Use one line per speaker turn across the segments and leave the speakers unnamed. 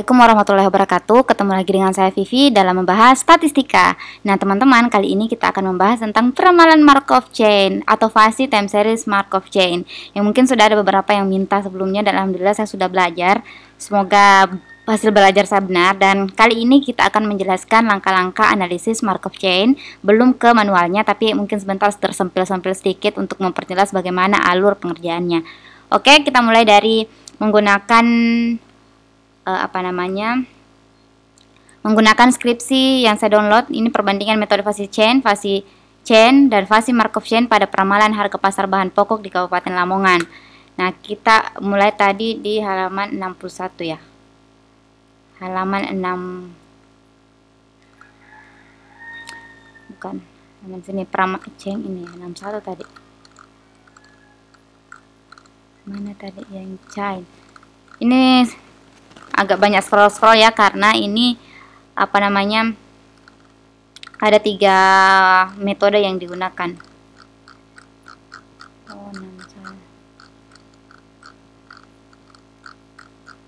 Assalamualaikum warahmatullahi wabarakatuh. Ketemu lagi dengan saya Vivi dalam membahas statistika. Nah teman-teman, kali ini kita akan membahas tentang peramalan Markov Chain atau fasi time series Markov Chain, yang mungkin sudah ada beberapa yang minta sebelumnya, dan alhamdulillah saya sudah belajar. Semoga hasil belajar saya benar, dan kali ini kita akan menjelaskan langkah-langkah analisis Markov Chain, belum ke manualnya, tapi mungkin sebentar tersempil-sempil sedikit untuk memperjelas bagaimana alur pengerjaannya. Oke, kita mulai dari menggunakan menggunakan skripsi yang saya download. Ini perbandingan metode fasi chain, dan fasi Markov Chain pada peramalan harga pasar bahan pokok di Kabupaten Lamongan. Nah, kita mulai tadi di halaman 61 ya. Halaman 6. Bukan, halaman sini peramalan chain ini 61 tadi. Mana tadi yang chain? Ini agak banyak scroll ya, karena ini ada 3 metode yang digunakan.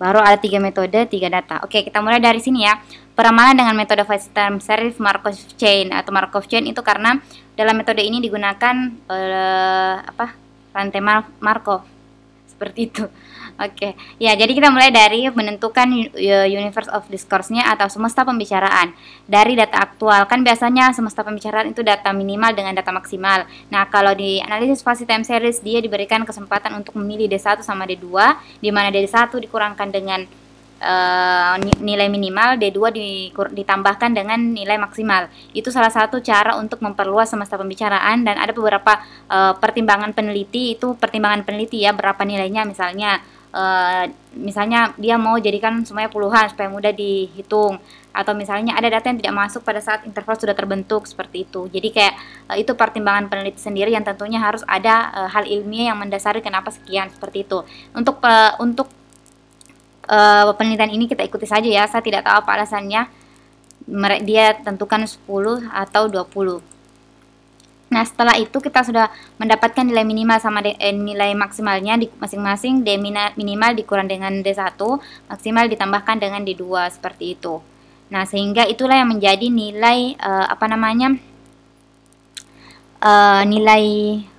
Baru ada 3 metode, 3 data. Oke, kita mulai dari sini ya. Peramalan dengan metode fasi time series Markov Chain atau Markov Chain itu karena dalam metode ini digunakan rantai Markov seperti itu. Oke, ya, jadi kita mulai dari menentukan universe of discourse-nya atau semesta pembicaraan dari data aktual. Kan biasanya semesta pembicaraan itu data minimal dengan data maksimal. Nah, kalau di analisis fasi time series, dia diberikan kesempatan untuk memilih D1 sama D2, di mana D1 dikurangkan dengan nilai minimal, D2 ditambahkan dengan nilai maksimal. Itu salah satu cara untuk memperluas semesta pembicaraan, dan ada beberapa pertimbangan peneliti. Itu pertimbangan peneliti ya, berapa nilainya, misalnya dia mau jadikan semuanya puluhan supaya mudah dihitung, atau misalnya ada data yang tidak masuk pada saat interval sudah terbentuk, seperti itu. Jadi kayak itu pertimbangan peneliti sendiri yang tentunya harus ada hal ilmiah yang mendasari kenapa sekian, seperti itu. Untuk penelitian ini kita ikuti saja ya, saya tidak tahu apa alasannya dia tentukan 10 atau 20. Nah, setelah itu kita sudah mendapatkan nilai minimal sama nilai maksimalnya di masing-masing. D minimal dikurang dengan D1, maksimal ditambahkan dengan D2, seperti itu. Nah, sehingga itulah yang menjadi nilai nilai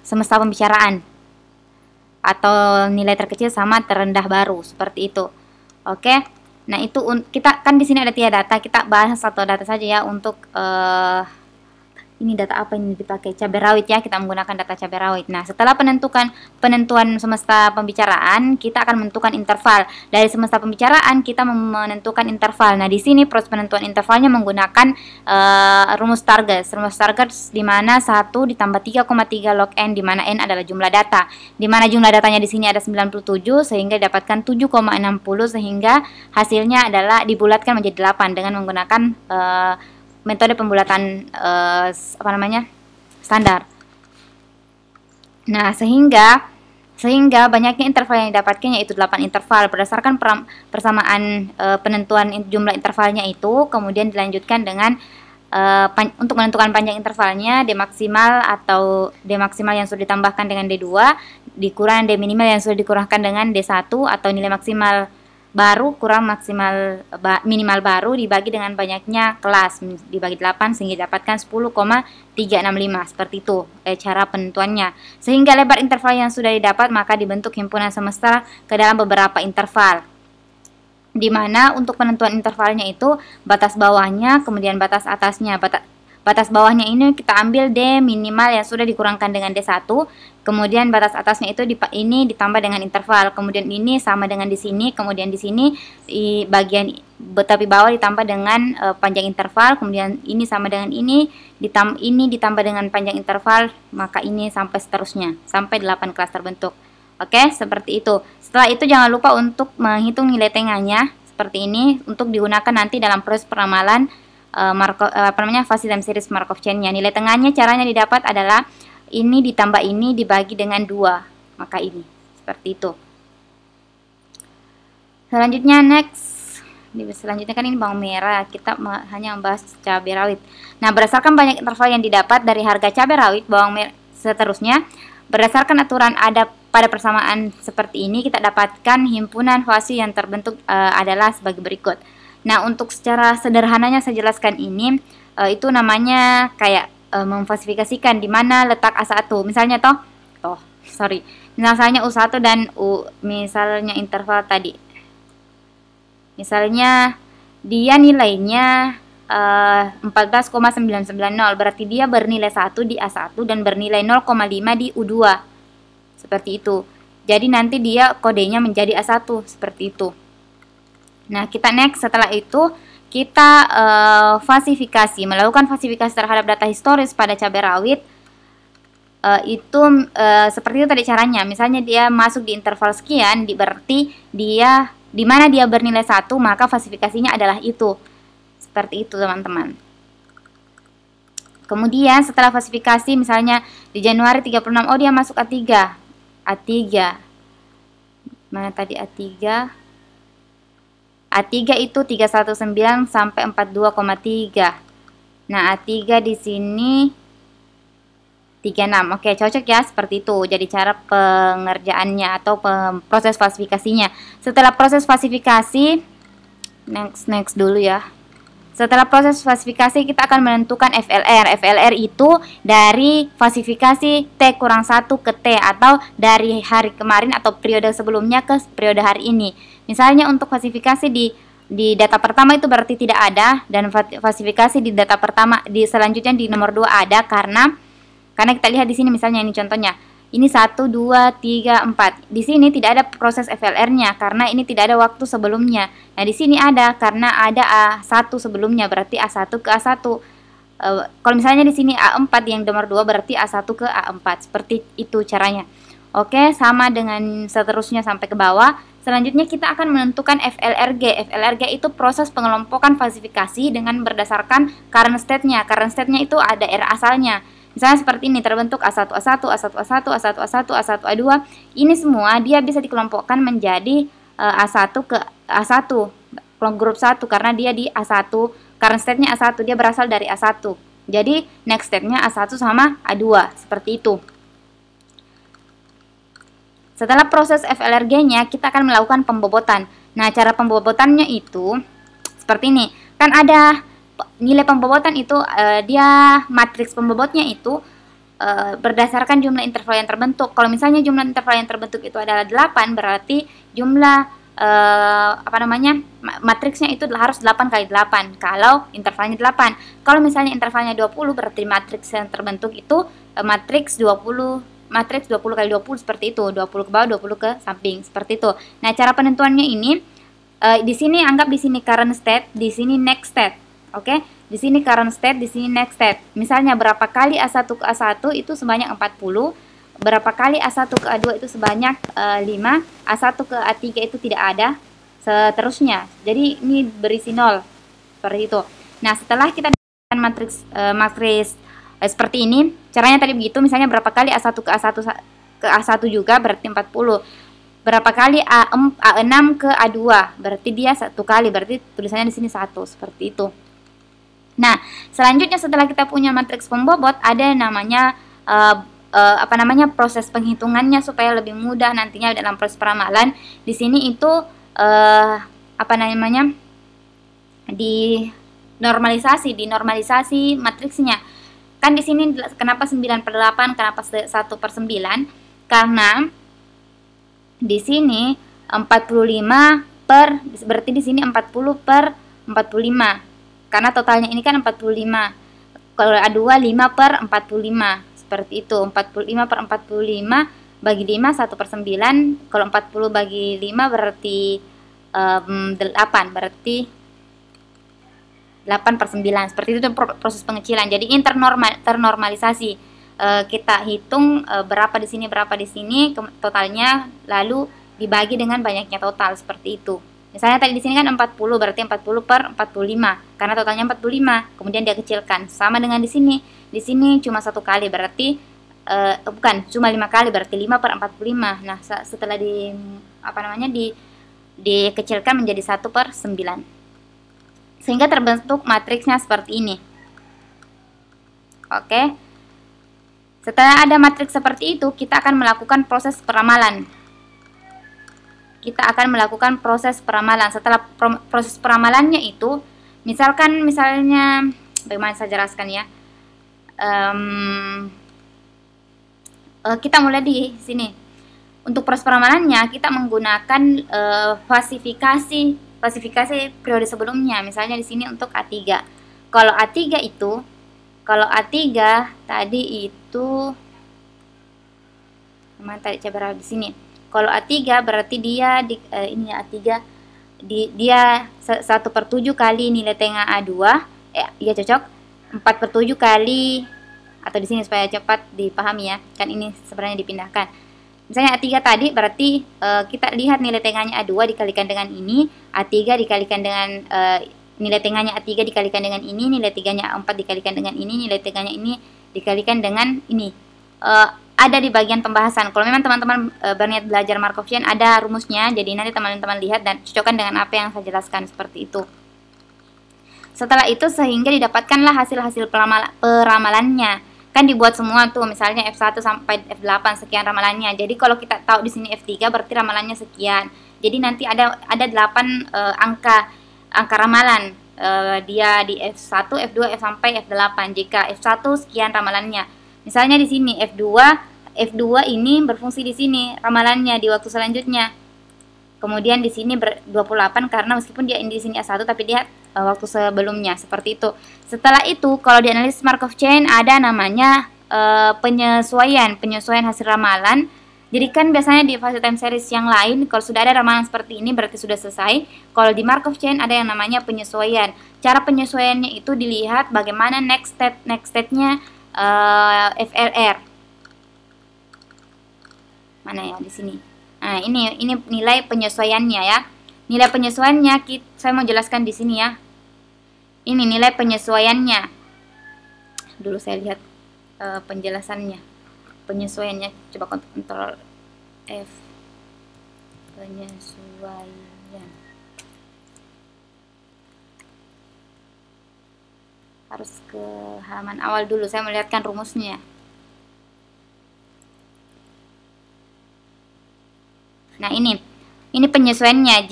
semesta pembicaraan atau nilai terkecil sama terendah baru, seperti itu. Oke. Nah, itu kita kan di sini ada 3 data, kita bahas satu data saja ya. Untuk ini data apa ini dipakai? Cabai rawit ya, kita menggunakan data cabai rawit. Nah, setelah penentuan semesta pembicaraan, kita akan menentukan interval. Dari semesta pembicaraan kita menentukan interval. Nah, di sini proses penentuan intervalnya menggunakan rumus Stargers. Rumus Stargers di mana 1 ditambah 3,3 log n, di mana n adalah jumlah data. Di mana jumlah datanya di sini ada 97, sehingga didapatkan 7,60, sehingga hasilnya adalah dibulatkan menjadi 8 dengan menggunakan metode pembulatan standar. Nah, sehingga banyaknya interval yang didapatkan, yaitu 8 interval. Berdasarkan persamaan penentuan jumlah intervalnya itu, kemudian dilanjutkan dengan untuk menentukan panjang intervalnya, D maksimal yang sudah ditambahkan dengan D2 dikurang D minimal yang sudah dikurangkan dengan D1, atau nilai maksimal baru kurang minimal baru dibagi dengan banyaknya kelas, dibagi 8, sehingga didapatkan 10,365, seperti itu cara penentuannya. Sehingga lebar interval yang sudah didapat maka dibentuk himpunan semesta ke dalam beberapa interval, di mana untuk penentuan intervalnya itu batas bawahnya, kemudian batas atasnya. Batas bawahnya ini kita ambil D minimal yang sudah dikurangkan dengan D1, kemudian batas atasnya itu ini ditambah dengan interval, kemudian ini sama dengan di sini, kemudian di sini di bagian tepi bawah ditambah dengan panjang interval, kemudian ini sama dengan ini ditambah dengan panjang interval, maka ini sampai seterusnya, sampai 8 kelas terbentuk. Oke, seperti itu. Setelah itu jangan lupa untuk menghitung nilai tengahnya, seperti ini, untuk digunakan nanti dalam proses peramalan fasi time series Markov Chain-nya. Nilai tengahnya caranya didapat adalah ini ditambah ini dibagi dengan 2, maka ini, seperti itu. Selanjutnya selanjutnya kan ini bawang merah, kita hanya membahas cabai rawit. Nah, berdasarkan banyak interval yang didapat dari harga cabai rawit, bawang merah seterusnya, berdasarkan aturan adab pada persamaan seperti ini kita dapatkan himpunan fasi yang terbentuk adalah sebagai berikut. Nah, untuk secara sederhananya saya jelaskan ini, itu namanya kayak memfalsifikasikan di mana letak A1. Misalnya misalnya U1 dan misalnya interval tadi. Misalnya dia nilainya 14,990, berarti dia bernilai 1 di A1 dan bernilai 0,5 di U2. Seperti itu. Jadi nanti dia kodenya menjadi A1 seperti itu. Nah, kita next. Setelah itu kita melakukan falsifikasi terhadap data historis pada cabai rawit. Seperti itu tadi caranya. Misalnya dia masuk di interval sekian, berarti dia di mana dia bernilai 1, maka falsifikasinya adalah itu. Seperti itu, teman-teman. Kemudian setelah falsifikasi, misalnya di Januari 36, oh dia masuk A3. Mana tadi A3? A3 itu 319 sampai 42,3. Nah, A3 di sini 36. Oke, cocok ya, seperti itu. Jadi cara pengerjaannya atau proses falsifikasinya. Setelah proses falsifikasi, next dulu ya. Setelah proses falsifikasi kita akan menentukan FLR. FLR itu dari falsifikasi T-1 ke T, atau dari hari kemarin atau periode sebelumnya ke periode hari ini. Misalnya untuk falsifikasi di data pertama itu berarti tidak ada, dan falsifikasi di data pertama selanjutnya di nomor 2 ada karena kita lihat di sini misalnya ini contohnya. Ini 1 2 3 4. Di sini tidak ada proses FLR-nya karena ini tidak ada waktu sebelumnya. Nah, di sini ada karena ada A1 sebelumnya, berarti A1 ke A1. Kalau misalnya di sini A4 yang nomor 2 berarti A1 ke A4. Seperti itu caranya. Oke, sama dengan seterusnya sampai ke bawah. Selanjutnya kita akan menentukan FLRG. FLRG itu proses pengelompokan falsifikasi dengan berdasarkan current state-nya. Current state-nya itu ada R asalnya. Misalnya seperti ini, terbentuk A1, A1, A1, A1, A1, A1, A1, A2. Ini semua dia bisa dikelompokkan menjadi A1 ke A1, grup 1, karena dia di A1, current state-nya A1, dia berasal dari A1. Jadi next step-nya A1 sama A2, seperti itu. Setelah proses FLRG-nya, kita akan melakukan pembobotan. Nah, cara pembobotannya itu seperti ini. Kan ada nilai pembobotan itu, dia matriks pembobotnya itu berdasarkan jumlah interval yang terbentuk. Kalau misalnya jumlah interval yang terbentuk itu adalah 8, berarti jumlah matriksnya itu harus 8 kali 8 kalau intervalnya 8. Kalau misalnya intervalnya 20, berarti matriks yang terbentuk itu matriks 20 kali 20, seperti itu. 20 ke bawah, 20 ke samping, seperti itu. Nah, cara penentuannya ini di sini anggap di sini current state, di sini next state. Oke, di sini current state, di sini next state. Misalnya berapa kali A1 ke A1 itu sebanyak 40, berapa kali A1 ke A2 itu sebanyak 5, A1 ke A3 itu tidak ada, seterusnya. Jadi ini berisi 0, seperti itu. Nah, setelah kita dapatkan matriks seperti ini, caranya tadi begitu. Misalnya berapa kali A1 ke A1 juga berarti 40. Berapa kali A6 ke A2 berarti dia 1 kali, berarti tulisannya di sini 1, seperti itu. Nah, selanjutnya setelah kita punya matriks pembobot, ada namanya proses penghitungannya supaya lebih mudah nantinya dalam proses peramalan. Di sini itu dinormalisasi matriksnya. Kan di sini kenapa 9/8, kenapa 1/9? Karena di sini 45 berarti di sini 40/45. Karena totalnya ini kan 45. Kalau A2 5/45. Seperti itu. 45/45 bagi 5 1/9. Kalau 40 bagi 5 berarti 8. Berarti 8/9. Seperti itu proses pengecilan. Jadi ini ternormalisasi. Kita hitung berapa di sini, totalnya, lalu dibagi dengan banyaknya total, seperti itu. Misalnya tadi di sini kan 40, berarti 40/45 karena totalnya 45. Kemudian dia kecilkan. Sama dengan di sini. Di sini cuma 1 kali, berarti cuma 5 kali, berarti 5/45. Nah, setelah dikecilkan menjadi 1/9. Sehingga terbentuk matriksnya seperti ini. Oke. Setelah ada matriks seperti itu, kita akan melakukan proses peramalan. Setelah proses peramalannya itu, misalnya, bagaimana saya jelaskan ya? Kita mulai di sini. Untuk proses peramalannya, kita menggunakan klasifikasi periode sebelumnya. Misalnya di sini untuk A3. Kalau A3 tadi itu, mana tadi coba di sini. Kalau A3 berarti dia ini A3 dia 1/7 kali nilai tengah A2, ya cocok. 4/7 kali, atau di sini supaya cepat dipahami ya. Kan ini sebenarnya dipindahkan. Misalnya A3 tadi berarti kita lihat nilai tengahnya A2 dikalikan dengan ini, A3 dikalikan dengan nilai tengahnya A3 dikalikan dengan ini, nilai tiganya A4 dikalikan dengan ini, nilai tiganya ini dikalikan dengan ini. Ada di bagian pembahasan. Kalau memang teman-teman berniat belajar Markov chain, ada rumusnya. Jadi nanti teman-teman lihat dan cocokkan dengan apa yang saya jelaskan seperti itu. Setelah itu sehingga didapatkanlah hasil-hasil peramalannya. Kan dibuat semua tuh, misalnya F1 sampai F8 sekian ramalannya. Jadi kalau kita tahu di sini F3 berarti ramalannya sekian. Jadi nanti ada 8 angka ramalan. Dia di F1, F2, F sampai F8. Jika F1 sekian ramalannya. Misalnya di sini F2 ini berfungsi di sini ramalannya di waktu selanjutnya. Kemudian di sini 28 karena meskipun dia di sini A1 tapi dia waktu sebelumnya, seperti itu. Setelah itu kalau di analisis Markov chain ada namanya penyesuaian hasil ramalan. Jadi kan biasanya di fase time series yang lain kalau sudah ada ramalan seperti ini berarti sudah selesai. Kalau di Markov chain ada yang namanya penyesuaian. Cara penyesuaiannya itu dilihat bagaimana next state-nya FLR. Mana ya di sini? Nah, ini nilai penyesuaiannya ya. Nilai penyesuaiannya saya mau jelaskan di sini ya. Ini nilai penyesuaiannya. Dulu saya lihat penjelasannya. Penyesuaiannya coba kontrol F. Penyesuaian. Harus ke halaman awal dulu, saya melihatkan rumusnya. Nah, ini penyesuaiannya.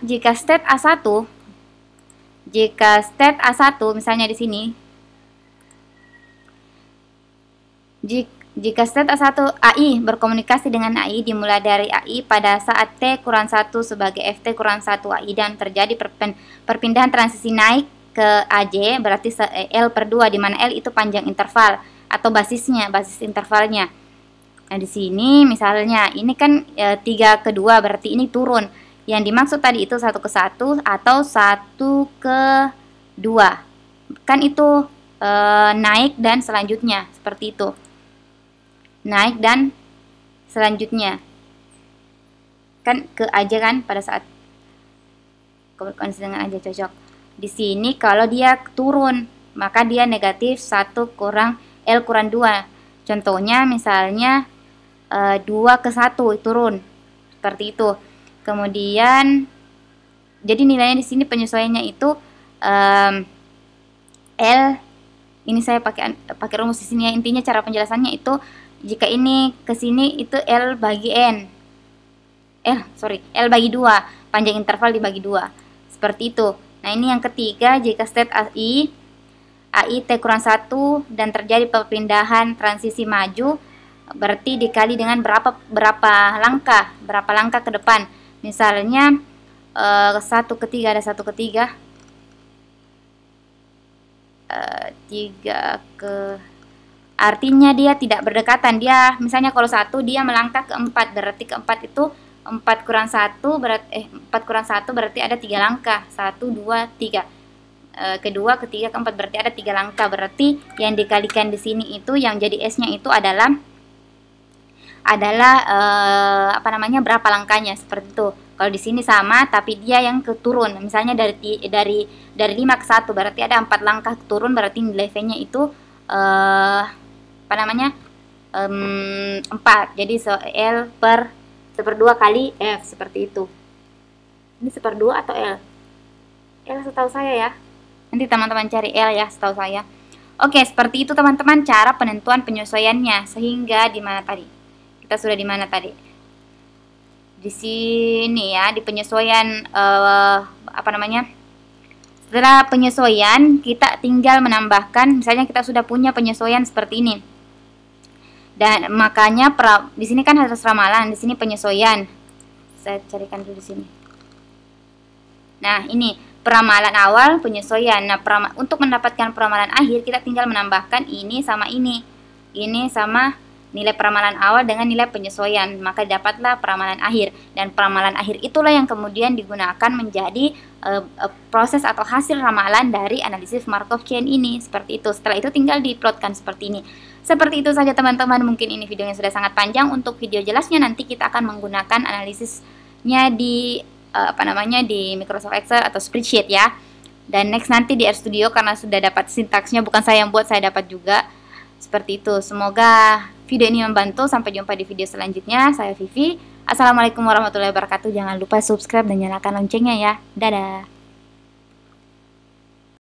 Jika state A1 misalnya di sini, jika state A1 AI berkomunikasi dengan AI dimulai dari AI pada saat T kurang 1 sebagai FT kurang 1 AI dan terjadi perpindahan transisi naik ke AJ, berarti L/2 di mana L itu panjang interval atau basis intervalnya. Nah, di sini misalnya ini kan 3/2 berarti ini turun. Yang dimaksud tadi itu 1/1 atau 1/2. Kan itu naik dan selanjutnya seperti itu. Naik dan selanjutnya. Kan ke aja kan pada saat kondisi dengan aja cocok. Di sini kalau dia turun maka dia negatif 1 kurang L kurang 2. Contohnya misalnya 2/1 turun seperti itu. Kemudian jadi nilainya di sini penyesuaiannya itu L, ini saya pakai rumus di sini ya. Intinya cara penjelasannya itu jika ini ke sini itu L bagi 2, panjang interval dibagi 2. Seperti itu. Nah, ini yang ketiga, jika state AI T kurang 1 dan terjadi perpindahan transisi maju, berarti dikali dengan berapa langkah ke depan. Misalnya 1/3 ada 1/3, 3 ke, artinya dia tidak berdekatan. Dia misalnya kalau 1 dia melangkah ke 4, berarti ke 4 itu 4 kurang 1 berarti ada 3 langkah. 1, 2, 3. Kedua, ketiga, keempat berarti ada 3 langkah. Berarti yang dikalikan di sini itu yang jadi S-nya itu adalah berapa langkahnya seperti itu. Kalau di sini sama tapi dia yang keturun. Misalnya dari 5 ke 1 berarti ada 4 langkah turun, berarti nilai V-nya itu 4. Jadi L per 1/2 kali F seperti itu. Ini 1/2 atau L? L setahu saya ya. Nanti teman-teman cari L ya, setahu saya. Oke, seperti itu teman-teman cara penentuan penyesuaiannya. Sehingga di mana tadi? Kita sudah di mana tadi? Di sini ya, di penyesuaian apa namanya? Setelah penyesuaian, kita tinggal menambahkan, misalnya kita sudah punya penyesuaian seperti ini. Dan makanya di sini kan harus ramalan, di sini penyesuaian. Saya carikan dulu di sini. Nah, ini peramalan awal, penyesuaian. Nah, untuk mendapatkan peramalan akhir, kita tinggal menambahkan ini sama ini. Ini sama nilai peramalan awal dengan nilai penyesuaian. Maka dapatlah peramalan akhir. Dan peramalan akhir itulah yang kemudian digunakan menjadi proses atau hasil ramalan dari analisis Markov chain ini. Seperti itu. Setelah itu tinggal diplotkan seperti ini. Seperti itu saja teman-teman. Mungkin ini videonya sudah sangat panjang. Untuk video jelasnya nanti kita akan menggunakan analisisnya di di Microsoft Excel atau spreadsheet ya. Dan next nanti di RStudio karena sudah dapat sintaksnya, bukan saya yang buat, saya dapat juga. Seperti itu. Semoga video ini membantu. Sampai jumpa di video selanjutnya. Saya Vivi. Assalamualaikum warahmatullahi wabarakatuh. Jangan lupa subscribe dan nyalakan loncengnya ya. Dadah.